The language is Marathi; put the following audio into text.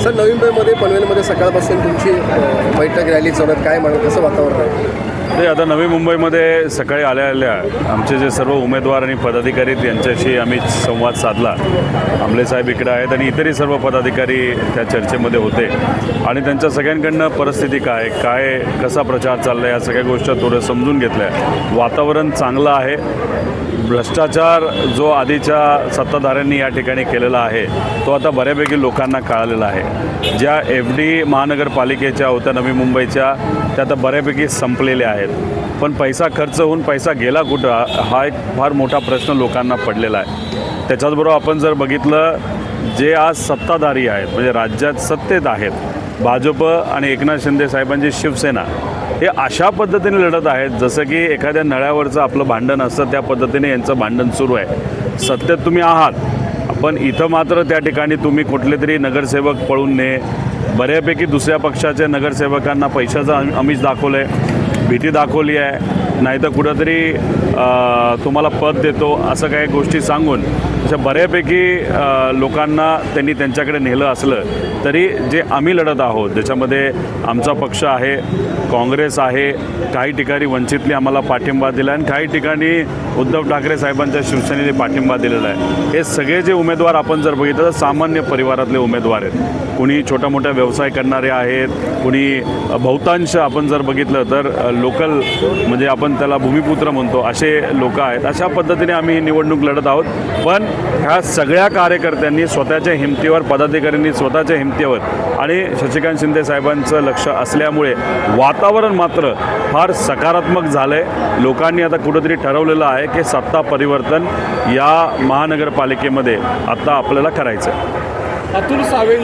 सर, नवी मुंबईमध्ये पनवेलमध्ये सकाळपासून तुमची बैठक रॅली चालत, काय म्हणत, कसं वातावरण आहे? ते आता नवी मुंबईमध्ये सकाळी आल्या आमचे जे सर्व उमेदवार आणि पदाधिकारी आहेत यांच्याशी आम्ही संवाद साधला. आमले साहेब इकडे आहेत आणि इतरही सर्व पदाधिकारी त्या चर्चेमध्ये होते आणि त्यांच्या सगळ्यांकडनं परिस्थिती काय कसा प्रचार चालला आहे या सगळ्या गोष्टी थोडं समजून घेतल्या. वातावरण चांगलं आहे. भ्रष्टाचार जो आधीच्या सत्ताधाऱ्यांनी या ठिकाणी केलेला आहे तो आता बऱ्यापैकी लोकांना कळालेला आहे. ज्या FD महानगरपालिकेच्या होत्या नवी मुंबईच्या त्या आता बऱ्यापैकी संपलेल्या आहेत. पण पैसा खर्च होऊन पैसा गेला कुठं हा एक फार मोठा प्रश्न लोकांना पडलेला आहे. त्याच्याचबरोबर आपण जर बघितलं जे आज सत्ताधारी आहेत म्हणजे राज्यात सत्तेत आहेत, भाजप आणि एकनाथ शिंदे साहेबांची शिवसेना, हे अशा पद्धतीने लढत आहेत जसं की एखाद्या नळ्यावरचं आपलं भांडण असतं त्या पद्धतीने यांचं भांडण सुरू आहे. सत्तेत तुम्ही आहात पण इथं मात्र त्या ठिकाणी तुम्ही कुठले तरी नगरसेवक पळून ने, बऱ्यापैकी दुसऱ्या पक्षाच्या नगरसेवकांना पैशाचं आमिष दाखवलं आहे, भीती दाखवली आहे, नाही तर कुठंतरी तुम्हाला पद देतो असं काही गोष्टी सांगून अशा बऱ्यापैकी लोकांना त्यांनी त्यांच्याकडे नेलं असलं तरी जे आम्ही लढत आहोत ज्याच्यामध्ये आमचा पक्ष आहे, काँग्रेस आहे, काही ठिकाणी वंचितने आम्हाला पाठिंबा दिला आणि काही ठिकाणी उद्धव ठाकरे साहेबांच्या शिवसेनेने पाठिंबा दिलेला आहे. हे सगळे जे उमेदवार आपण जर बघितलं तर सामान्य परिवारातले उमेदवार आहेत. कुणी छोटा मोठा व्यवसाय करणारे आहेत, कुणी बहुतांश आपण जर बघितलं तर लोकल म्हणजे आपण त्याला भूमिपुत्र म्हणतो असे लोक आहेत. अशा पद्धतीने आम्ही ही निवडणूक लढत आहोत. पण ह्या सगळ्या कार्यकर्त्यांनी स्वतःच्या हिमतीवर, पदाधिकाऱ्यांनी स्वतःच्या हिमतीवर आणि शशिकांत शिंदे साहेबांचं लक्ष असल्यामुळे वातावरण मात्र फार सकारात्मक झालं आहे. लोकांनी आता कुठंतरी ठरवलेलं आहे की सत्ता परिवर्तन या महानगरपालिकेमध्ये आता आपल्याला करायचं आहे. अतुल सावे